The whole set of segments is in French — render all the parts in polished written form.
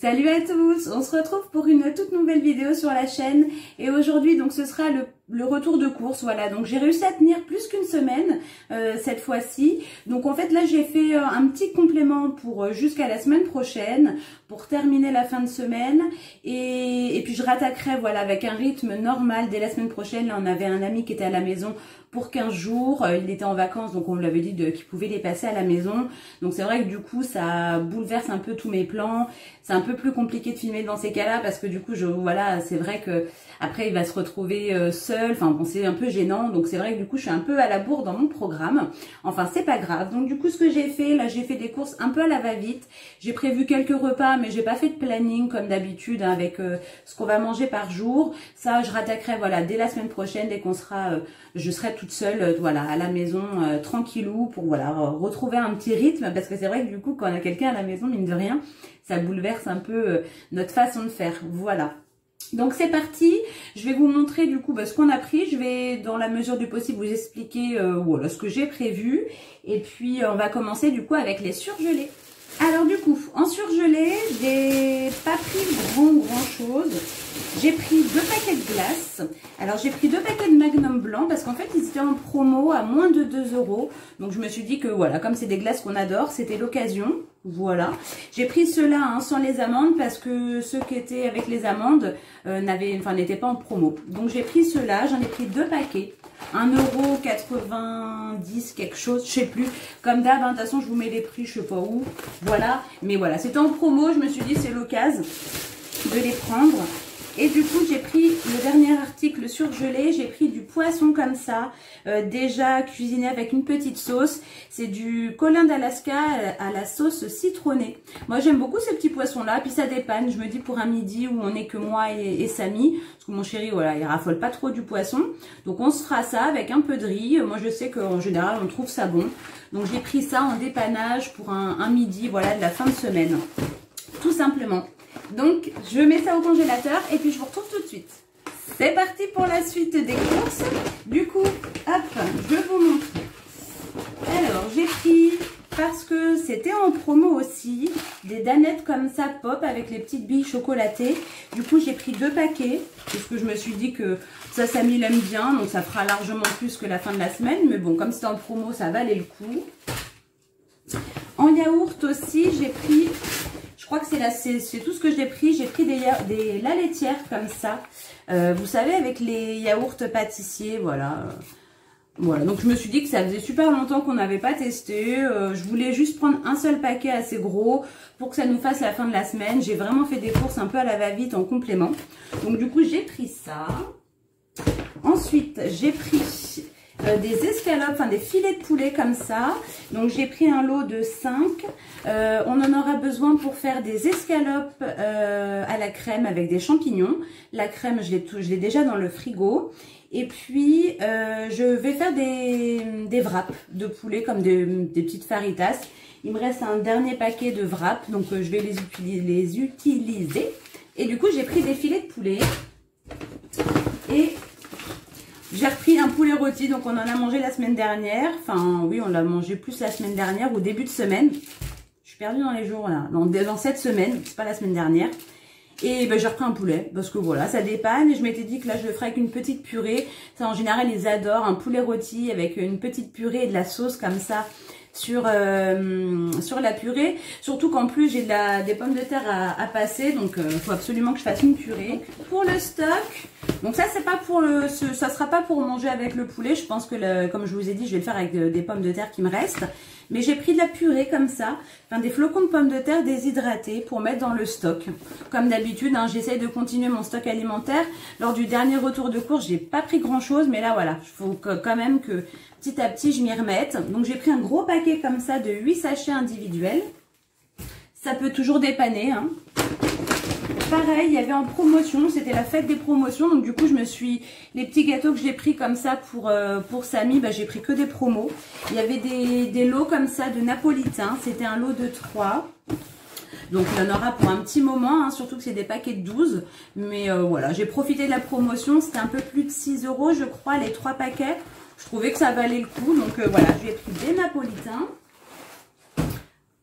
Salut à tous, on se retrouve pour une toute nouvelle vidéo sur la chaîne et aujourd'hui donc ce sera le retour de course. Voilà, donc j'ai réussi à tenir plus qu'une semaine cette fois-ci. Donc en fait là j'ai fait un petit complément pour jusqu'à la semaine prochaine pour terminer la fin de semaine et puis je rattaquerai voilà avec un rythme normal dès la semaine prochaine. Là on avait un ami qui était à la maison pour 15 jours, il était en vacances donc on lui avait dit qu'il pouvait les passer à la maison. Donc c'est vrai que du coup ça bouleverse un peu tous mes plans. C'est un peu plus compliqué de filmer dans ces cas-là parce que du coup voilà, c'est vrai que après il va se retrouver seul, enfin bon c'est un peu gênant, donc c'est vrai que du coup je suis un peu à la bourre dans mon programme. Enfin c'est pas grave. Donc du coup ce que j'ai fait, là j'ai fait des courses un peu à la va-vite. J'ai prévu quelques repas mais j'ai pas fait de planning comme d'habitude hein, avec ce qu'on va manger par jour. Ça je rattaquerai voilà dès la semaine prochaine, dès qu'on sera je serai toute seule voilà à la maison tranquillou pour voilà retrouver un petit rythme parce que c'est vrai que du coup quand on a quelqu'un à la maison mine de rien ça bouleverse un peu notre façon de faire. Voilà. Donc c'est parti. Je vais vous montrer du coup ce qu'on a pris. Je vais dans la mesure du possible vous expliquer voilà ce que j'ai prévu. Et puis on va commencer du coup avec les surgelés. Alors du coup, en surgelé, j'ai pas pris grand chose. J'ai pris 2 paquets de glace. Alors j'ai pris 2 paquets de Magnum blanc parce qu'en fait ils étaient en promo à moins de 2 €. Donc je me suis dit que voilà, comme c'est des glaces qu'on adore, c'était l'occasion. Voilà. J'ai pris ceux-là hein, sans les amandes parce que ceux qui étaient avec les amandes n'étaient pas en promo. Donc j'ai pris ceux-là, j'en ai pris 2 paquets. 1,90 € quelque chose, je sais plus. Comme d'hab, de toute façon, je vous mets les prix, je sais pas où. Voilà, mais voilà, c'était en promo, je me suis dit c'est l'occasion de les prendre. Et du coup, j'ai pris le dernier article surgelé, j'ai pris du poisson comme ça, déjà cuisiné avec une petite sauce. C'est du colin d'Alaska à la sauce citronnée. Moi, j'aime beaucoup ces petits poissons-là, puis ça dépanne. Je me dis pour un midi où on n'est que moi et Samy, parce que mon chéri, voilà, il raffole pas trop du poisson. Donc, on se fera ça avec un peu de riz. Moi, je sais qu'en général, on trouve ça bon. Donc, j'ai pris ça en dépannage pour un midi, voilà, de la fin de semaine. Tout simplement. Donc, je mets ça au congélateur et puis je vous retrouve tout de suite. C'est parti pour la suite des courses. Du coup, hop, je vous montre. Alors, j'ai pris, parce que c'était en promo aussi, des danettes comme ça pop avec les petites billes chocolatées. Du coup, j'ai pris 2 paquets parce que je me suis dit que ça, Samy l'aime bien. Donc, ça fera largement plus que la fin de la semaine. Mais bon, comme c'était en promo, ça valait le coup. En yaourt aussi, j'ai pris... Je crois que c'est tout ce que j'ai pris. J'ai pris des la laitière comme ça. Vous savez, avec les yaourts pâtissiers, voilà. Voilà, donc je me suis dit que ça faisait super longtemps qu'on n'avait pas testé. Je voulais juste prendre un seul paquet assez gros pour que ça nous fasse la fin de la semaine. J'ai vraiment fait des courses un peu à la va-vite en complément. Donc du coup, j'ai pris ça. Ensuite, j'ai pris... des escalopes, enfin des filets de poulet comme ça. Donc j'ai pris un lot de 5. On en aura besoin pour faire des escalopes à la crème avec des champignons. La crème, je l'ai déjà dans le frigo. Et puis je vais faire des wraps de poulet comme des petites faritas. Il me reste un dernier paquet de wraps, donc je vais les utiliser. Et du coup j'ai pris des filets de poulet. Et j'ai repris un poulet rôti, donc on en a mangé la semaine dernière. Enfin, oui, on l'a mangé plus la semaine dernière, au début de semaine. Je suis perdue dans les jours, là. Dans cette semaine, c'est pas la semaine dernière. Et ben, j'ai repris un poulet, parce que voilà, ça dépanne. Et je m'étais dit que là, je le ferais avec une petite purée. Ça, en général, ils adorent un poulet rôti avec une petite purée et de la sauce comme ça sur la purée. Surtout qu'en plus, j'ai des pommes de terre à passer, donc il faut absolument que je fasse une purée. Pour le stock... Donc ça c'est pas pour ça sera pas pour manger avec le poulet. Je pense que comme je vous ai dit, je vais le faire avec des pommes de terre qui me restent. Mais j'ai pris de la purée comme ça, enfin des flocons de pommes de terre déshydratés pour mettre dans le stock. Comme d'habitude, hein, j'essaye de continuer mon stock alimentaire. Lors du dernier retour de course, j'ai pas pris grand chose, mais là voilà, il faut quand même que petit à petit je m'y remette. Donc j'ai pris un gros paquet comme ça de 8 sachets individuels. Ça peut toujours dépanner, hein. Pareil, il y avait en promotion, c'était la fête des promotions, donc du coup les petits gâteaux que j'ai pris comme ça pour Samy, j'ai pris que des promos. Il y avait des lots comme ça de napolitain, c'était un lot de 3. Donc il y en aura pour un petit moment, hein, surtout que c'est des paquets de 12. Mais voilà, j'ai profité de la promotion, c'était un peu plus de 6 € je crois les 3 paquets. Je trouvais que ça valait le coup, donc voilà, j'ai pris des napolitains.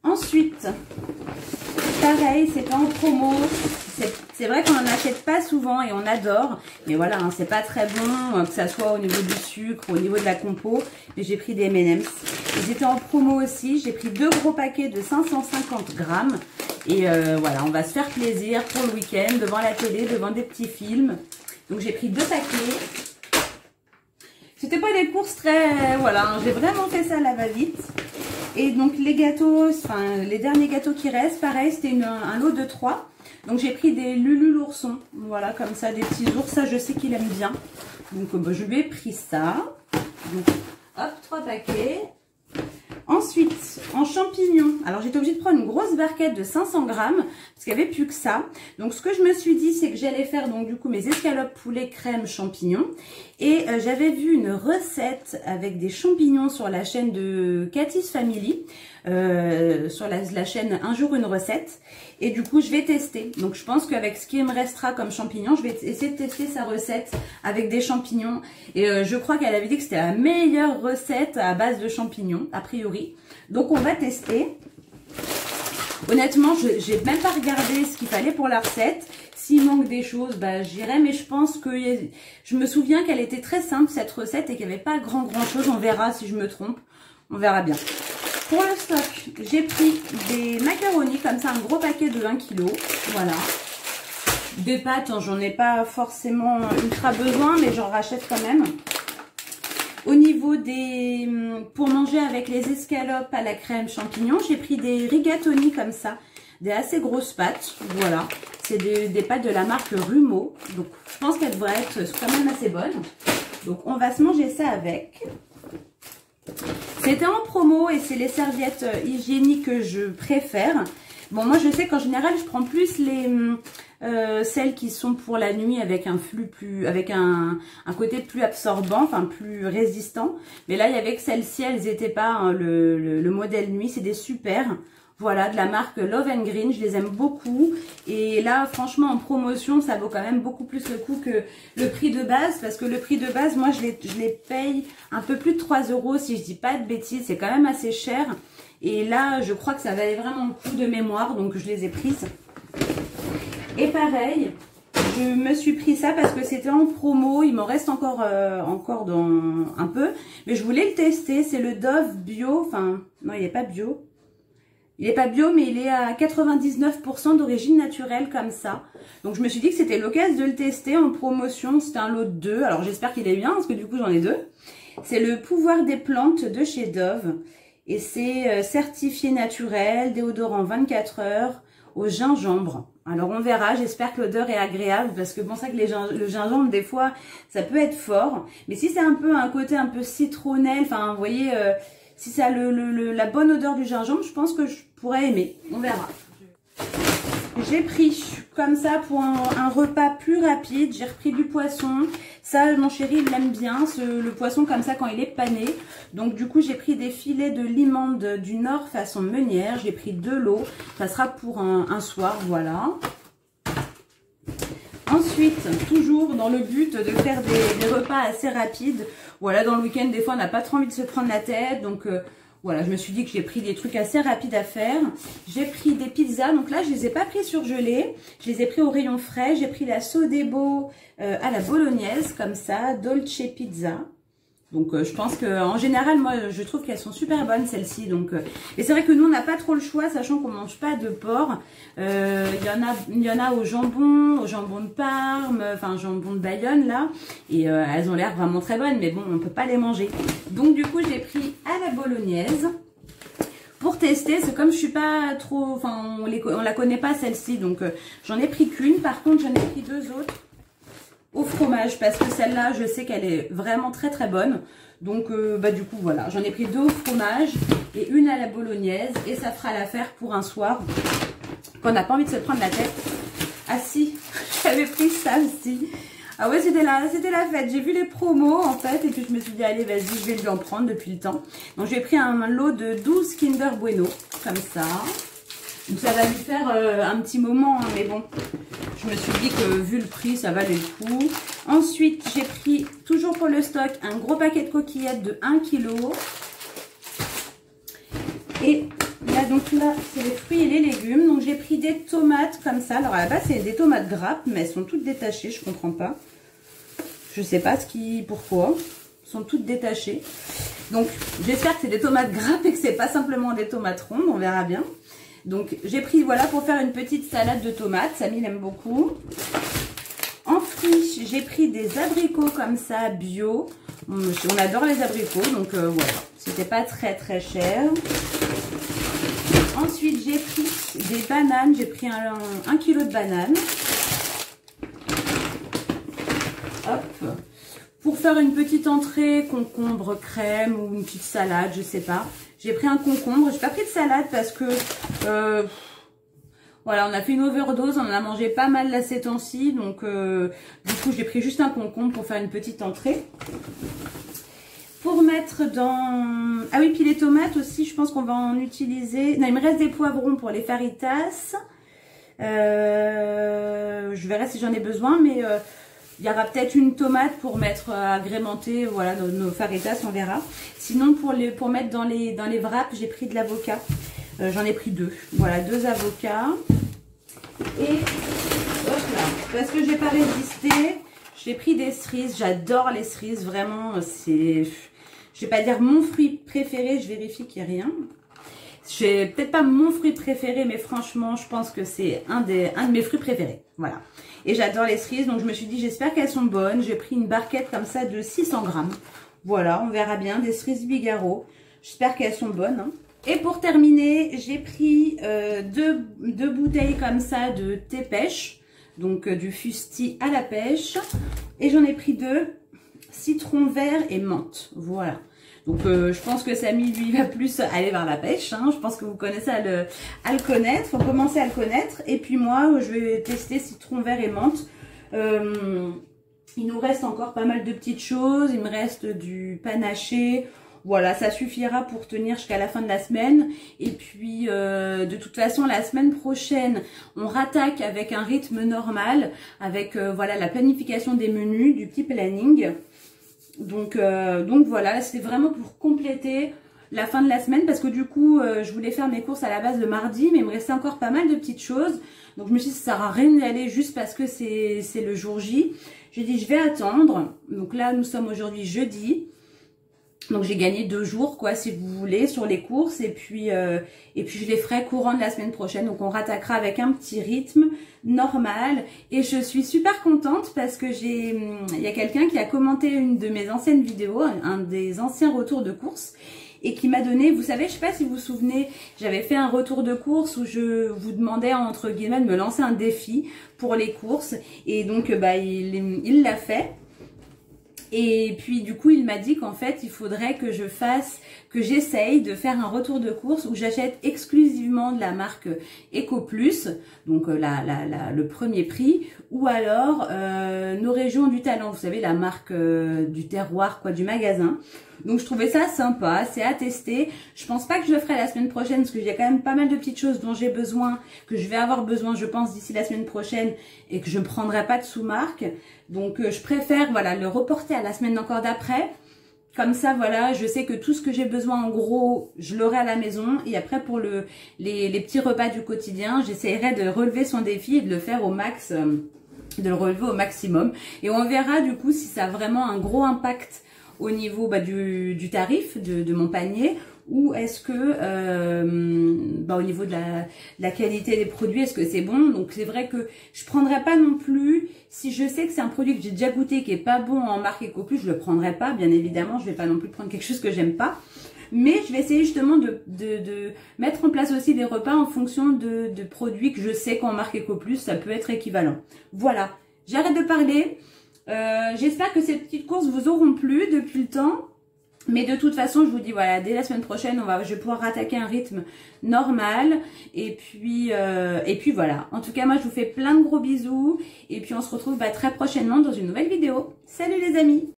Ensuite, pareil, c'était en promo. C'est vrai qu'on n'en achète pas souvent et on adore. Mais voilà, hein, c'est pas très bon, que ça soit au niveau du sucre, au niveau de la compo. Mais j'ai pris des M&M's. Ils étaient en promo aussi. J'ai pris 2 gros paquets de 550 grammes. Et voilà, on va se faire plaisir pour le week-end, devant la télé, devant des petits films. Donc j'ai pris 2 paquets. C'était pas des courses très... Voilà, hein, j'ai vraiment fait ça à la va-vite. Et donc les gâteaux, enfin les derniers gâteaux qui restent, pareil, c'était un lot de 3. Donc j'ai pris des Lulu l'ourson, voilà, comme ça, des petits ours, ça je sais qu'il aime bien. Donc bah, je lui ai pris ça. Donc hop, 3 paquets. Ensuite, en champignons, alors j'étais obligée de prendre une grosse barquette de 500 grammes, parce qu'il n'y avait plus que ça. Donc ce que je me suis dit, c'est que j'allais faire donc du coup mes escalopes poulet crème champignons. Et j'avais vu une recette avec des champignons sur la chaîne de Cathy's Family, sur la chaîne Un jour une recette. Et du coup, je vais tester. Donc je pense qu'avec ce qui me restera comme champignons, je vais essayer de tester sa recette avec des champignons. Et je crois qu'elle avait dit que c'était la meilleure recette à base de champignons, a priori. Donc on va tester. Honnêtement, j'ai même pas regardé ce qu'il fallait pour la recette. S'il manque des choses, bah j'irai. Mais je pense que je me souviens qu'elle était très simple cette recette et qu'il n'y avait pas grand chose. On verra si je me trompe. On verra bien. Pour le stock, j'ai pris des macaronis comme ça, un gros paquet de 1 kg. Voilà. Des pâtes, hein, j'en ai pas forcément ultra besoin, mais j'en rachète quand même. Au niveau des... Pour manger avec les escalopes à la crème champignon, j'ai pris des rigatoni comme ça, des assez grosses pâtes. Voilà. C'est des pâtes de la marque Rumo. Donc je pense qu'elles devraient être quand même assez bonnes. Donc on va se manger ça avec. C'était en promo et c'est les serviettes hygiéniques que je préfère. Bon, moi je sais qu'en général je prends plus celles qui sont pour la nuit avec un flux plus, avec un côté plus absorbant, enfin plus résistant. Mais là il y avait que celles-ci, elles n'étaient pas hein, le modèle nuit, c'est des super. Voilà, de la marque Love and Green, je les aime beaucoup. Et là, franchement, en promotion, ça vaut quand même beaucoup plus le coup que le prix de base. Parce que le prix de base, moi, je les paye un peu plus de 3 € si je dis pas de bêtises. C'est quand même assez cher. Et là, je crois que ça valait vraiment le coup de mémoire. Donc, je les ai prises. Et pareil, je me suis pris ça parce que c'était en promo. Il m'en reste encore dans un peu. Mais je voulais le tester. C'est le Dove Bio. Enfin, non, il n'est pas bio. Il n'est pas bio, mais il est à 99% d'origine naturelle comme ça. Donc je me suis dit que c'était l'occasion de le tester en promotion. C'était un lot de 2. Alors j'espère qu'il est bien, parce que du coup j'en ai 2. C'est le pouvoir des plantes de chez Dove. Et c'est certifié naturel, déodorant 24 heures au gingembre. Alors on verra, j'espère que l'odeur est agréable. Parce que bon, c'est vrai que le gingembre, des fois, ça peut être fort. Mais si c'est un peu un côté un peu citronnel, enfin vous voyez... si ça a la bonne odeur du gingembre, je pense que je pourrais aimer. On verra. J'ai pris comme ça pour un repas plus rapide. J'ai repris du poisson. Ça, mon chéri, il l'aime bien. Le poisson comme ça quand il est pané. Donc du coup, j'ai pris des filets de limande du Nord façon meunière. J'ai pris 2 lots. Ça sera pour un soir, voilà. Ensuite, toujours dans le but de faire des repas assez rapides. Voilà, dans le week-end, des fois, on n'a pas trop envie de se prendre la tête. Donc, voilà, je me suis dit que j'ai pris des trucs assez rapides à faire. J'ai pris des pizzas. Donc là, je les ai pas pris surgelés. Je les ai pris au rayon frais. J'ai pris la Sodebo à la bolognaise, comme ça, Dolce Pizza. Donc je pense qu'en général, moi, je trouve qu'elles sont super bonnes, celles-ci. Donc, et c'est vrai que nous, on n'a pas trop le choix, sachant qu'on mange pas de porc. Il y en a au jambon de Parme, enfin jambon de Bayonne, là. Et elles ont l'air vraiment très bonnes, mais bon, on peut pas les manger. Donc du coup, j'ai pris à la bolognaise. Pour tester, c'est comme je suis pas trop... Enfin, on la connaît pas, celle-ci. Donc j'en ai pris qu'une. Par contre, j'en ai pris 2 autres au fromage, parce que celle-là, je sais qu'elle est vraiment très très bonne. Donc bah du coup voilà, j'en ai pris 2 au fromage et une à la bolognaise, et ça fera l'affaire pour un soir qu'on n'a pas envie de se prendre la tête. Ah si, j'avais pris ça aussi. Ah ouais, c'était la fête. J'ai vu les promos en fait, et puis je me suis dit allez vas-y, je vais lui en prendre depuis le temps. Donc j'ai pris un lot de 12 Kinder Bueno comme ça. Donc ça va lui faire un petit moment, hein, mais bon, je me suis dit que vu le prix, ça valait le coup. Ensuite, j'ai pris, toujours pour le stock, un gros paquet de coquillettes de 1 kg. Et Là, donc là, c'est les fruits et les légumes. Donc, j'ai pris des tomates comme ça. Alors, à la base, c'est des tomates grappes, mais elles sont toutes détachées. Je comprends pas. Je sais pas pourquoi. Elles sont toutes détachées. Donc, j'espère que c'est des tomates grappes et que c'est pas simplement des tomates rondes. On verra bien. Donc, j'ai pris, voilà, pour faire une petite salade de tomates. Samy l'aime beaucoup. En fruits, j'ai pris des abricots comme ça, bio. On adore les abricots, donc voilà. C'était pas très très cher. Ensuite, j'ai pris des bananes. J'ai pris 1 kilo de bananes. Hop. Pour faire une petite entrée, concombre, crème ou une petite salade, je sais pas. J'ai pris un concombre. J'ai pas pris de salade parce que voilà, on a fait une overdose, on en a mangé pas mal là ces temps-ci. Donc du coup, j'ai pris juste un concombre pour faire une petite entrée. Pour mettre dans... Ah oui, puis les tomates aussi, je pense qu'on va en utiliser... Non, il me reste des poivrons pour les faritas. Je verrai si j'en ai besoin, mais il y aura peut-être une tomate pour mettre agrémenter voilà, nos faritas, on verra. Sinon, pour mettre dans les wraps, j'ai pris de l'avocat. J'en ai pris 2. Voilà, 2 avocats. Et hop là, parce que j'ai pas résisté, j'ai pris des cerises. J'adore les cerises, vraiment, c'est... Je vais pas dire mon fruit préféré, je vérifie qu'il n'y a rien. C'est peut-être pas mon fruit préféré, mais franchement, je pense que c'est un de mes fruits préférés. Voilà. Et j'adore les cerises, donc je me suis dit, j'espère qu'elles sont bonnes. J'ai pris une barquette comme ça de 600 grammes. Voilà, on verra bien, des cerises Bigarro. J'espère qu'elles sont bonnes. Hein. Et pour terminer, j'ai pris deux bouteilles comme ça de thé pêche. Donc du fusti à la pêche. Et j'en ai pris 2. Citron vert et menthe, voilà. Donc je pense que Samy lui va plus aller vers la pêche, hein. Je pense que vous connaissez à le connaître, faut commencer à le connaître. Et puis moi je vais tester citron vert et menthe. Il nous reste encore pas mal de petites choses, il me reste du panaché. Voilà, ça suffira pour tenir jusqu'à la fin de la semaine. Et puis, de toute façon, la semaine prochaine, on rattaque avec un rythme normal, avec voilà la planification des menus, du petit planning. Donc voilà, c'est vraiment pour compléter la fin de la semaine parce que du coup, je voulais faire mes courses à la base le mardi, mais il me restait encore pas mal de petites choses. Donc je me suis dit, ça sert à rien d'y aller juste parce que c'est le jour J. J'ai dit, je vais attendre. Donc là, nous sommes aujourd'hui jeudi. Donc j'ai gagné 2 jours quoi si vous voulez sur les courses et puis je les ferai courant de la semaine prochaine. Donc on rattaquera avec un petit rythme normal et je suis super contente parce que il y a quelqu'un qui a commenté une de mes anciennes vidéos, un des anciens retours de courses et qui m'a donné, vous savez, je sais pas si vous vous souvenez, j'avais fait un retour de course où je vous demandais entre guillemets de me lancer un défi pour les courses et donc bah il l'a fait. Et puis du coup il m'a dit qu'en fait il faudrait que j'essaye de faire un retour de course où j'achète exclusivement de la marque EcoPlus, donc le premier prix, ou alors nos régions du talent, vous savez la marque du terroir quoi, du magasin. Donc je trouvais ça sympa, c'est à tester. Je pense pas que je le ferai la semaine prochaine parce qu'il y a quand même pas mal de petites choses dont j'ai besoin, que je vais avoir besoin je pense d'ici la semaine prochaine et que je ne prendrai pas de sous-marque. Donc je préfère voilà le reporter à la semaine encore d'après. Comme ça voilà, je sais que tout ce que j'ai besoin en gros, je l'aurai à la maison. Et après pour les petits repas du quotidien, j'essaierai de relever son défi et de le faire au max, de le relever au maximum. Et on verra du coup si ça a vraiment un gros impact au niveau du tarif de mon panier ou est-ce que au niveau de la qualité des produits, est-ce que c'est bon? Donc c'est vrai que je prendrai pas non plus, si je sais que c'est un produit que j'ai déjà goûté qui est pas bon en marque EcoPlus, je le prendrai pas, bien évidemment, je vais pas non plus prendre quelque chose que j'aime pas. Mais je vais essayer justement de mettre en place aussi des repas en fonction de produits que je sais qu'en marque EcoPlus, ça peut être équivalent. Voilà, j'arrête de parler. J'espère que ces petites courses vous auront plu depuis le temps. Mais de toute façon, je vous dis, voilà, dès la semaine prochaine, je vais pouvoir attaquer un rythme normal. Et puis voilà. En tout cas, moi, je vous fais plein de gros bisous. Et puis, on se retrouve très prochainement dans une nouvelle vidéo. Salut les amis!